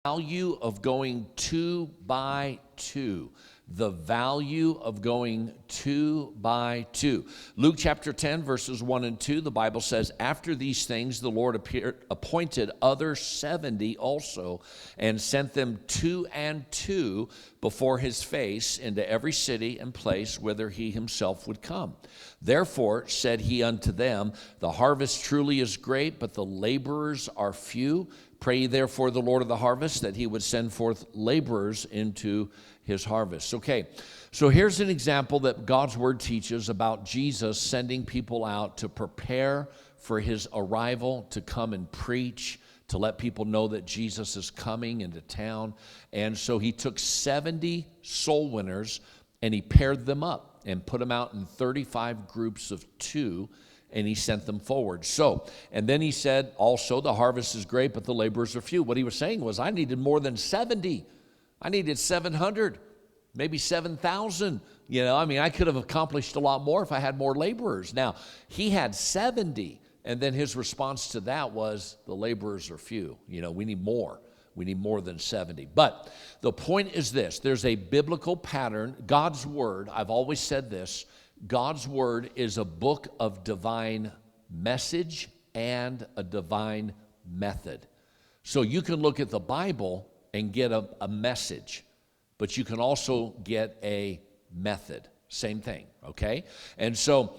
value of going 2 by 2. The value of going 2 by 2. Luke chapter 10, verses 1 and 2, the Bible says, "After these things the Lord appointed other 70 also, and sent them 2 and 2 before his face into every city and place whither he himself would come. Therefore said he unto them, The harvest truly is great, but the laborers are few. Pray therefore the Lord of the harvest that he would send forth laborers into his harvest." Okay, so here's an example that God's word teaches about Jesus sending people out to prepare for his arrival, to come and preach, to let people know that Jesus is coming into town. And so he took 70 soul winners and he paired them up and put them out in 35 groups of 2, and he sent them forward. So, and then he said, also, the harvest is great, but the laborers are few. What he was saying was, I needed more than 70. I needed 700, maybe 7,000. I could have accomplished a lot more if I had more laborers. Now, he had 70, and then his response to that was, the laborers are few. We need more. We need more than 70. But the point is this. There's a biblical pattern. God's word, I've always said this, God's word is a book of divine message and a divine method. So you can look at the Bible and get a message, but you can also get a method. Same thing, okay? And so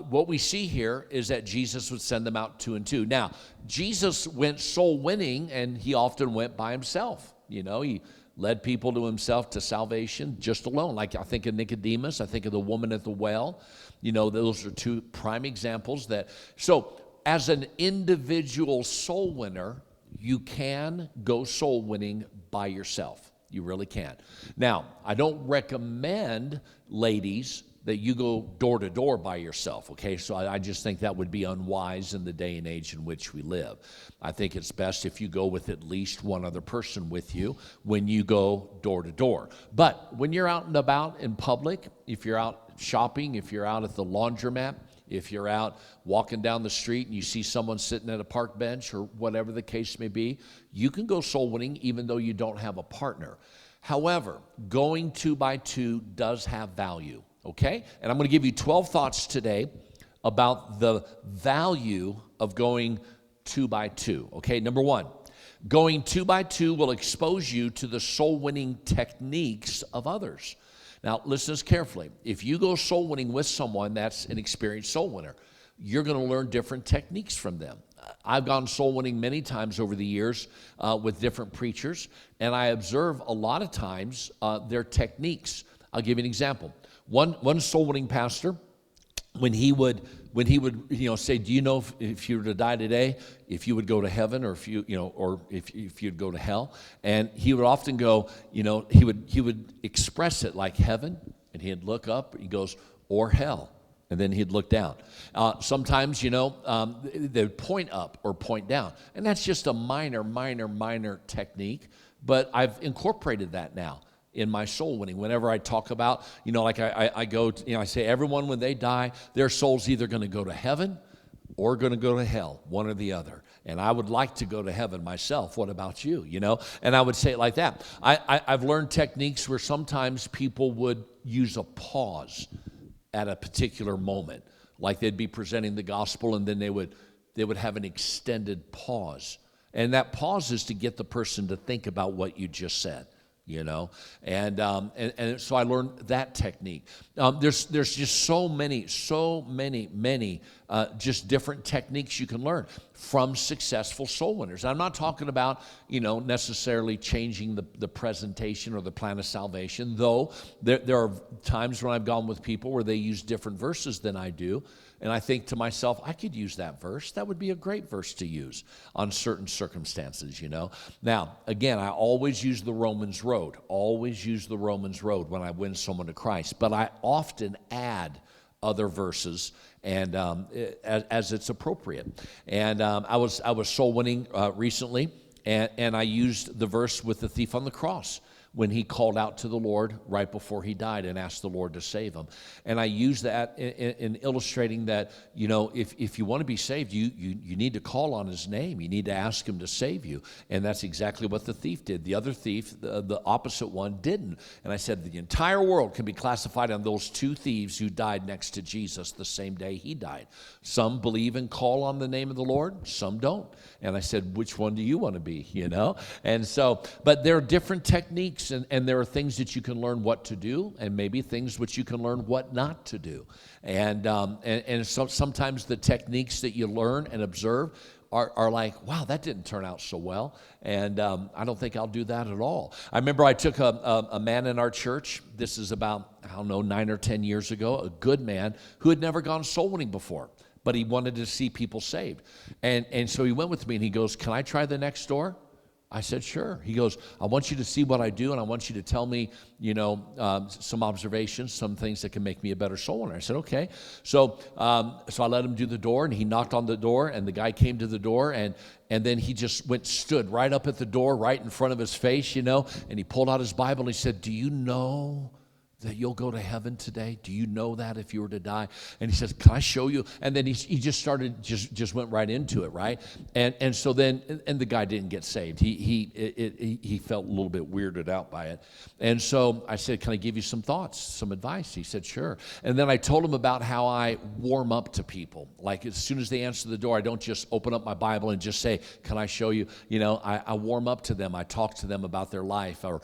what we see here is that Jesus would send them out 2 and 2. Now, Jesus went soul winning, and he often went by himself. He led people to himself to salvation just alone. Like I think of Nicodemus, I think of the woman at the well. Those are 2 prime examples that. So as an individual soul winner, you can go soul winning by yourself. You really can. Now, I don't recommend, ladies, that you go door to door by yourself, okay? So I just think that would be unwise in the day and age in which we live. I think it's best if you go with at least one other person with you when you go door to door. But when you're out and about in public, if you're out shopping, if you're out at the laundromat, if you're out walking down the street and you see someone sitting at a park bench or whatever the case may be, you can go soul winning even though you don't have a partner. However, going 2 by 2 does have value, okay? And I'm going to give you 12 thoughts today about the value of going 2 by 2, okay? Number 1, going 2 by 2 will expose you to the soul winning techniques of others. Now, listen carefully. If you go soul winning with someone that's an experienced soul winner, you're going to learn different techniques from them. I've gone soul winning many times over the years with different preachers, and I observe a lot of times their techniques. I'll give you an example. One soul winning pastor, when he would say, do you know if you were to die today, if you would go to heaven, or if you'd go to hell? And he would often go, he would express it like heaven, and he'd look up, he goes, or hell, and then he'd look down. Sometimes, they'd point up or point down, and that's just a minor technique, but I've incorporated that now in my soul winning. Whenever I talk about, I go, I say everyone when they die, their soul's either going to go to heaven or going to go to hell, one or the other. And I would like to go to heaven myself. What about you? And I would say it like that. I've learned techniques where sometimes people would use a pause at a particular moment, like they'd be presenting the gospel, and then they would have an extended pause. And that pause is to get the person to think about what you just said. And so I learned that technique. There's just so many just different techniques you can learn from successful soul winners. I'm not talking about, necessarily changing the presentation or the plan of salvation, though there are times when I've gone with people where they use different verses than I do. And I think to myself, I could use that verse. That would be a great verse to use on certain circumstances, Now, again, I always use the Romans road. Always use the Romans road when I win someone to Christ. But I often add other verses and as it's appropriate. And I was soul winning recently, and I used the verse with the thief on the cross, when he called out to the Lord right before he died and asked the Lord to save him. And I use that in illustrating that, if you want to be saved, you need to call on his name. You need to ask him to save you. And that's exactly what the thief did. The other thief, the opposite one, didn't. And I said the entire world can be classified on those two thieves who died next to Jesus the same day he died. Some believe and call on the name of the Lord, some don't. And I said, which one do you want to be, And so, but there are different techniques, and there are things that you can learn what to do, and maybe things which you can learn what not to do. And so sometimes the techniques that you learn and observe are like, wow, that didn't turn out so well, and I don't think I'll do that at all. I remember I took a man in our church, this is about, 9 or 10 years ago, a good man who had never gone soul winning before, but he wanted to see people saved. And so he went with me, and he goes, can I try the next door? I said, sure. He goes, I want you to see what I do, and I want you to tell me, some observations, some things that can make me a better soul winner. I said, okay. So I let him do the door, and he knocked on the door, and the guy came to the door, and then he just stood right up at the door, right in front of his face, and he pulled out his Bible, and he said, do you know that you'll go to heaven today? Do you know that if you were to die? And he says, can I show you? And then he just started, just went right into it, right? And so then, and the guy didn't get saved. He felt a little bit weirded out by it. And so I said, can I give you some thoughts, some advice? He said, sure. And then I told him about how I warm up to people. Like as soon as they answer the door, I don't just open up my Bible and just say, can I show you? I warm up to them. I talk to them about their life or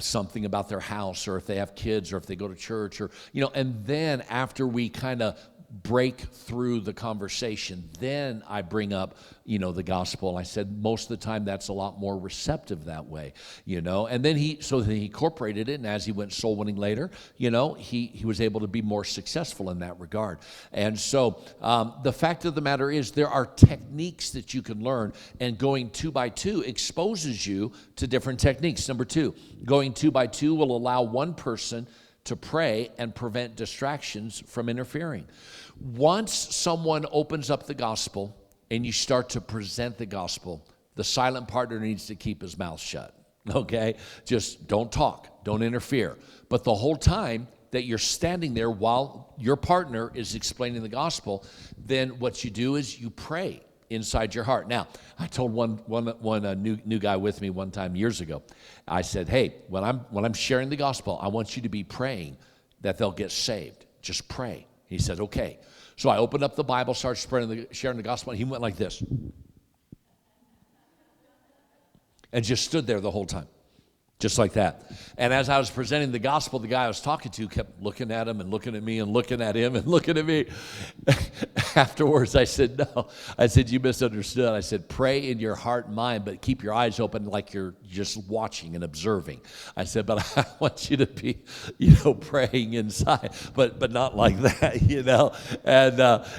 something about their house, or if they have kids, or if they go to church, or and then after we kind of break through the conversation, then I bring up the gospel. I said most of the time that's a lot more receptive that way, and then he incorporated it, and as he went soul winning later, he was able to be more successful in that regard. And so the fact of the matter is there are techniques that you can learn, and going 2 by 2 exposes you to different techniques. Number 2, going 2 by 2 will allow one person to pray and prevent distractions from interfering. Once someone opens up the gospel and you start to present the gospel, the silent partner needs to keep his mouth shut, okay? Just don't talk, don't interfere. But the whole time that you're standing there while your partner is explaining the gospel, then what you do is you pray inside your heart. Now, I told one new guy with me one time years ago. I said, "Hey, when I'm sharing the gospel, I want you to be praying that they'll get saved. Just pray." He said, "Okay." So I opened up the Bible, started sharing the gospel, and he went like this, and just stood there the whole time. Just like that. And as I was presenting the gospel, the guy I was talking to kept looking at him and looking at me and looking at him and looking at me. Afterwards, I said, no. I said, you misunderstood. I said, pray in your heart and mind, but keep your eyes open like you're just watching and observing. I said, but I want you to be, praying inside, but not like that,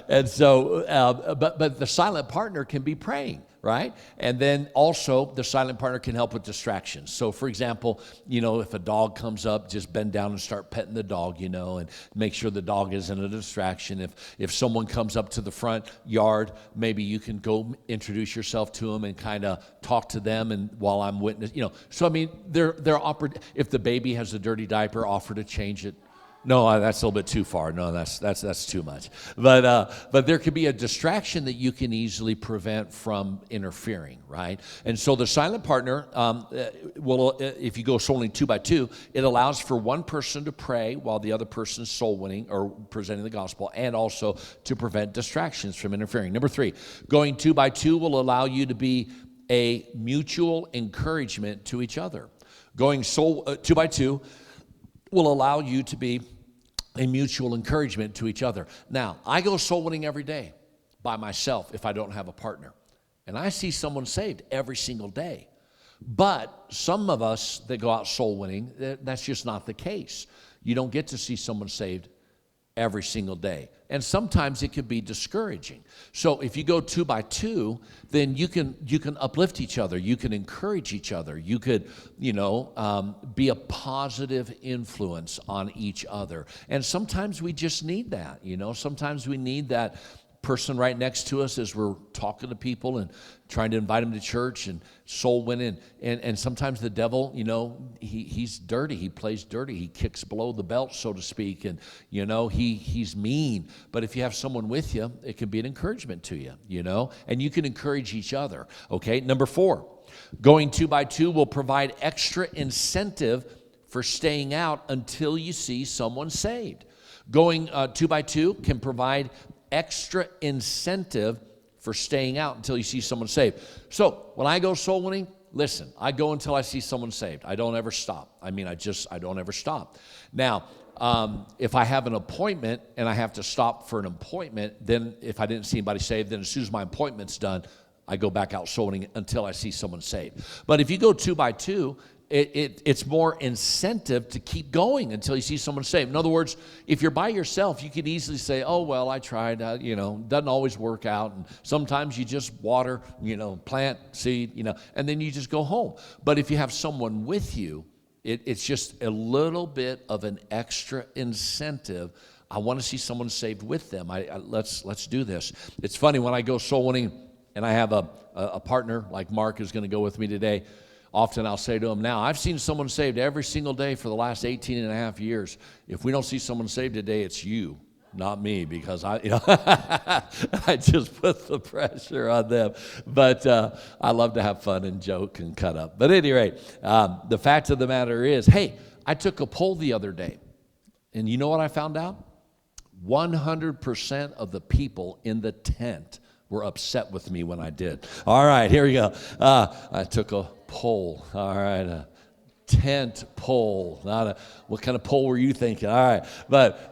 And so, but the silent partner can be praying. Right? And then also the silent partner can help with distractions. So for example, if a dog comes up, just bend down and start petting the dog, and make sure the dog isn't a distraction. If someone comes up to the front yard, maybe you can go introduce yourself to them and kind of talk to them, and while I'm witness, So I mean, they're offered. If the baby has a dirty diaper, offer to change it. No, that's a little bit too far. No, that's too much. But there could be a distraction that you can easily prevent from interfering, right? And so the silent partner will, if you go soul winning 2 by 2, it allows for one person to pray while the other person is soul winning or presenting the gospel, and also to prevent distractions from interfering. Number 3, going 2 by 2 will allow you to be a mutual encouragement to each other. Going 2 by 2 will allow you to be a mutual encouragement to each other. Now, I go soul winning every day by myself if I don't have a partner. And I see someone saved every single day. But some of us that go out soul winning, that's just not the case. You don't get to see someone saved every single day. And sometimes it can be discouraging. So if you go 2 by 2, then you can uplift each other. You can encourage each other. You could, be a positive influence on each other. And sometimes we just need that, Sometimes we need that person right next to us as we're talking to people and trying to invite them to church and soul winning. And sometimes the devil, he's dirty. He plays dirty. He kicks below the belt, so to speak. And, he's mean. But if you have someone with you, it can be an encouragement to you, and you can encourage each other. Okay, number 4, going 2 by 2 will provide extra incentive for staying out until you see someone saved. Going 2 by 2 can provide extra incentive for staying out until you see someone saved. So when I go soul winning, listen, I go until I see someone saved. I don't ever stop. I don't ever stop. Now, if I have an appointment and I have to stop for an appointment, then if I didn't see anybody saved, then as soon as my appointment's done, I go back out soul winning until I see someone saved. But if you go 2 by 2, it's more incentive to keep going until you see someone saved. In other words, if you're by yourself, you could easily say, oh, well, I tried, doesn't always work out. And sometimes you just water, plant, seed, and then you just go home. But if you have someone with you, it's just a little bit of an extra incentive. I want to see someone saved with them. Let's do this. It's funny, when I go soul winning and I have a partner like Mark who's going to go with me today, often I'll say to him, now, I've seen someone saved every single day for the last 18 and a half years. If we don't see someone saved today, it's you, not me, because I just put the pressure on them. But I love to have fun and joke and cut up. But at any rate, the fact of the matter is, hey, I took a poll the other day, and you know what I found out? 100% of the people in the tent were upset with me when I did. All right, here we go. I took a poll. All right, a tent poll. What kind of poll were you thinking? All right, but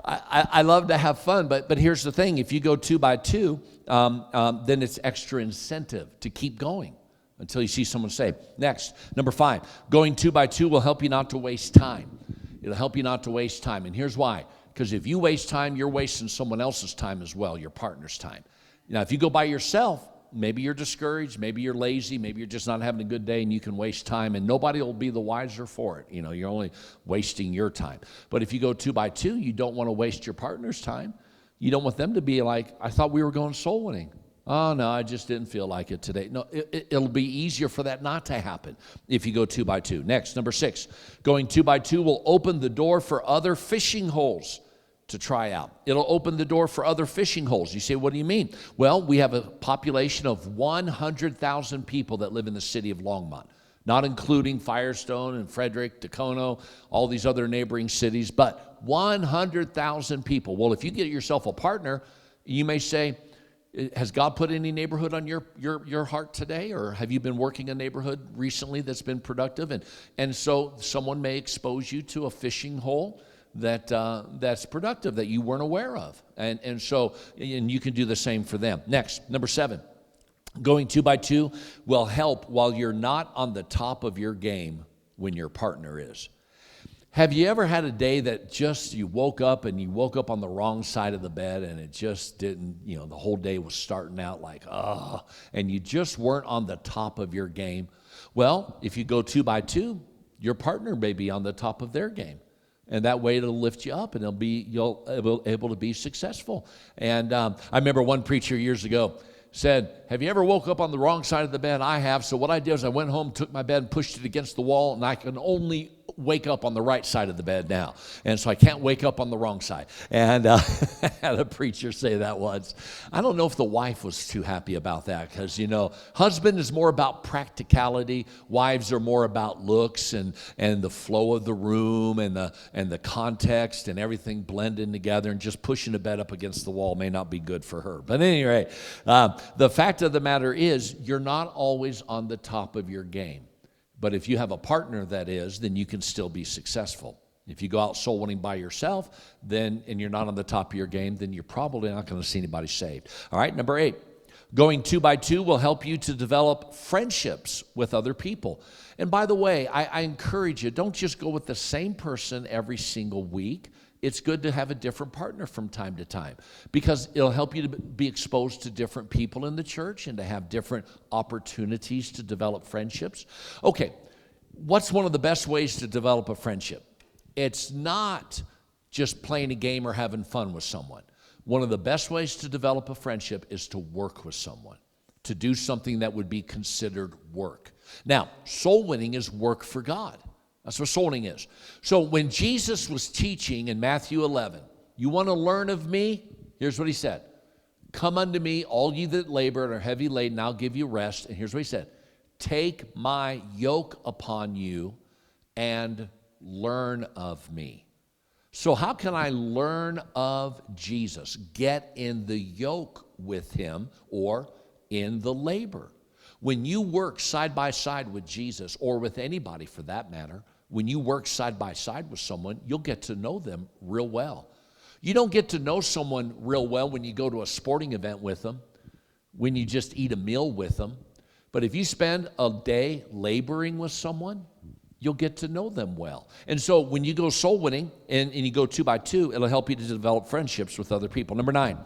I love to have fun. But here's the thing: if you go 2 by 2, then it's extra incentive to keep going until you see someone saved. Next, number 5, going 2 by 2 will help you not to waste time. It'll help you not to waste time, and here's why: because if you waste time, you're wasting someone else's time as well, your partner's time. Now, if you go by yourself, maybe you're discouraged, maybe you're lazy, maybe you're just not having a good day and you can waste time and nobody will be the wiser for it. You're only wasting your time. But if you go 2 by 2, you don't want to waste your partner's time. You don't want them to be like, I thought we were going soul winning. Oh, no, I just didn't feel like it today. No, it'll be easier for that not to happen if you go 2 by 2. Next, number 6, going 2 by 2 will open the door for other fishing holes to try out. It'll open the door for other fishing holes. You say, what do you mean? Well, we have a population of 100,000 people that live in the city of Longmont, not including Firestone and Frederick, Dacono, all these other neighboring cities, but 100,000 people. Well, if you get yourself a partner, you may say, has God put any neighborhood on your heart today? Or have you been working a neighborhood recently that's been productive? And so someone may expose you to a fishing hole that's productive that you weren't aware of. And so you can do the same for them. Next, number 7, going 2 by 2 will help while you're not on the top of your game when your partner is. Have you ever had a day that just you woke up on the wrong side of the bed and it just didn't, the whole day was starting out like, and you just weren't on the top of your game? Well, if you go 2 by 2, your partner may be on the top of their game. And that way it'll lift you up and you'll able to be successful. And I remember one preacher years ago said, have you ever woke up on the wrong side of the bed? I have. So what I did is I went home, took my bed and pushed it against the wall, and I can only wake up on the right side of the bed now. And so I can't wake up on the wrong side. And I had a preacher say that once. I don't know if the wife was too happy about that because, husband is more about practicality. Wives are more about looks and the flow of the room and the context and everything blending together, and just pushing the bed up against the wall may not be good for her. But anyway, the fact of the matter is you're not always on the top of your game. But if you have a partner that is, then you can still be successful. If you go out soul winning by yourself, and you're not on the top of your game, then you're probably not going to see anybody saved. All right, number 8, going 2 by 2 will help you to develop friendships with other people. And by the way, I encourage you, don't just go with the same person every single week. It's good to have a different partner from time to time because it'll help you to be exposed to different people in the church and to have different opportunities to develop friendships. Okay, what's one of the best ways to develop a friendship? It's not just playing a game or having fun with someone. One of the best ways to develop a friendship is to work with someone, to do something that would be considered work. Now, soul winning is work for God. That's what soul winning is. So when Jesus was teaching in Matthew 11, you want to learn of me? Here's what he said. Come unto me, all ye that labor and are heavy laden, I'll give you rest. And here's what he said. Take my yoke upon you and learn of me. So how can I learn of Jesus? Get in the yoke with him or in the labor. When you work side by side with Jesus, or with anybody for that matter, when you work side by side with someone, you'll get to know them real well. You don't get to know someone real well when you go to a sporting event with them, when you just eat a meal with them. But if you spend a day laboring with someone, you'll get to know them well. And so when you go soul winning and you go 2 by 2, it'll help you to develop friendships with other people. Number 9,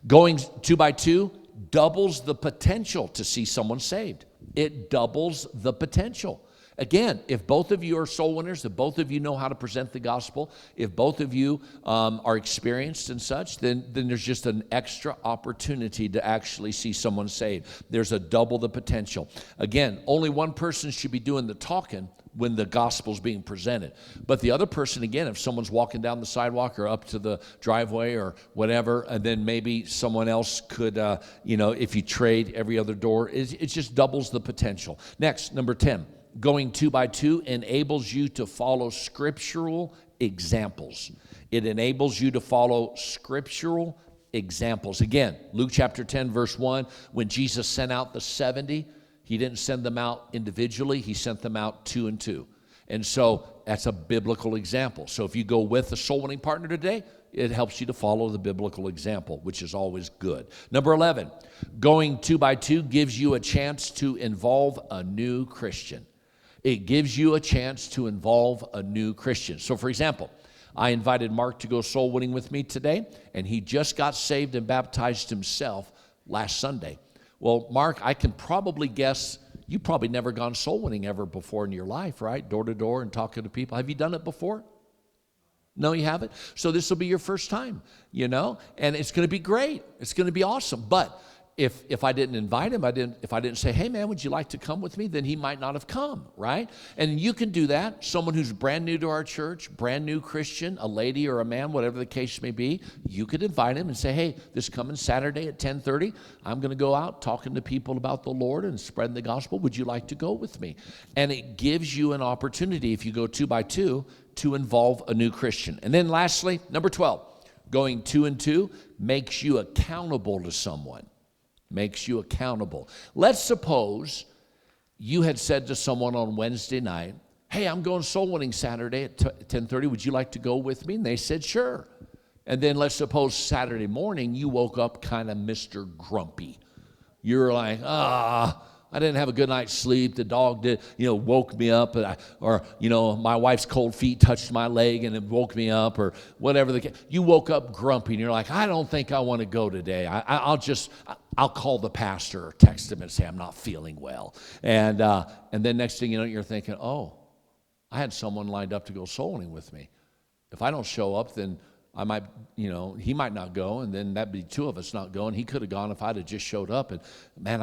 going 2 by 2 doubles the potential to see someone saved. It doubles the potential. Again, if both of you are soul winners, if both of you know how to present the gospel, if both of you are experienced and such, then there's just an extra opportunity to actually see someone saved. There's a double the potential. Again, only one person should be doing the talking when the gospel's being presented. But the other person, again, if someone's walking down the sidewalk or up to the driveway or whatever, and then maybe someone else could, if you trade every other door, it just doubles the potential. Next, number 10. Going 2 by 2 enables you to follow scriptural examples. It enables you to follow scriptural examples. Again, Luke chapter 10, verse 1, when Jesus sent out the 70, he didn't send them out individually, he sent them out 2 and 2. And so that's a biblical example. So if you go with a soul winning partner today, it helps you to follow the biblical example, which is always good. Number 11, going 2 by 2 gives you a chance to involve a new Christian. It gives you a chance to involve a new Christian. So, for example, I invited Mark to go soul winning with me today, and he just got saved and baptized himself last Sunday. Well, Mark, I can probably guess you've probably never gone soul winning ever before in your life, right? Door to door and talking to people. Have you done it before? No, you haven't? So this will be your first time, and it's going to be great. It's going to be awesome. But if I didn't invite him, if I didn't say, hey man, would you like to come with me? Then he might not have come, right? And you can do that. Someone who's brand new to our church, brand new Christian, a lady or a man, whatever the case may be, you could invite him and say, hey, this coming Saturday at 10:30, I'm going to go out talking to people about the Lord and spreading the gospel. Would you like to go with me? And it gives you an opportunity, if you go 2 by 2, to involve a new Christian. And then lastly, number 12, going 2 and 2 makes you accountable to someone. Makes you accountable. Let's suppose you had said to someone on Wednesday night, hey, I'm going soul winning Saturday at 10:30. Would you like to go with me? And they said, sure. And then let's suppose Saturday morning you woke up kind of Mr. Grumpy. You're like, I didn't have a good night's sleep. The dog woke me up, or my wife's cold feet touched my leg and it woke me up, or whatever the case. You woke up grumpy and you're like, I don't think I want to go today. I'll call the pastor or text him and say I'm not feeling well. And then next thing you know, you're thinking, oh, I had someone lined up to go soul winning with me. If I don't show up, then I might, he might not go, and then that'd be 2 of us not going. He could have gone if I'd have just showed up. And man,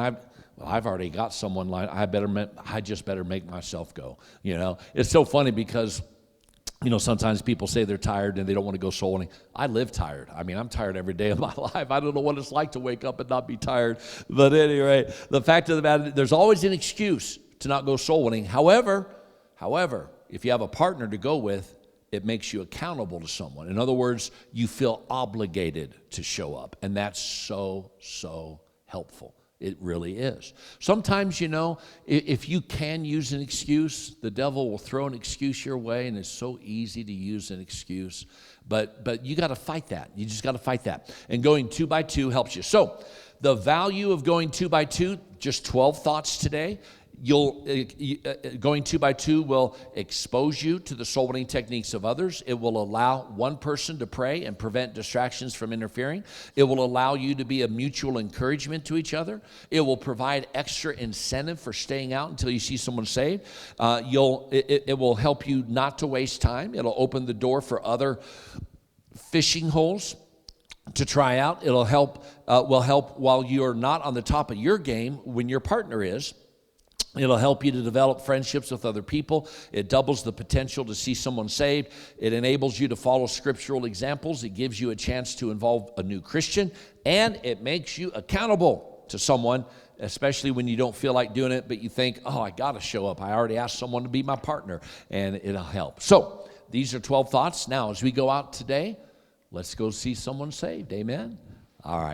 I've already got someone lined. I just better make myself go. It's so funny because sometimes people say they're tired and they don't want to go soul winning. I live tired. I mean, I'm tired every day of my life. I don't know what it's like to wake up and not be tired. But anyway, the fact of the matter, there's always an excuse to not go soul winning. However, if you have a partner to go with, it makes you accountable to someone. In other words, you feel obligated to show up. And that's so, so helpful. It really is. Sometimes, if you can use an excuse, the devil will throw an excuse your way, and it's so easy to use an excuse. But you got to fight that. You just got to fight that. And going 2 by 2 helps you. So the value of going 2 by 2, just 12 thoughts today. Going 2 by 2 will expose you to the soul winning techniques of others. It will allow one person to pray and prevent distractions from interfering. It will allow you to be a mutual encouragement to each other. It will provide extra incentive for staying out until you see someone saved. It will help you not to waste time. It'll open the door for other fishing holes to try out. It'll help, will help while you're not on the top of your game when your partner is. It'll help you to develop friendships with other people. It doubles the potential to see someone saved. It enables you to follow scriptural examples. It gives you a chance to involve a new Christian, and it makes you accountable to someone, especially when you don't feel like doing it, but you think, oh, I got to show up. I already asked someone to be my partner, and it'll help. So these are 12 thoughts. Now, as we go out today, let's go see someone saved. Amen? All right.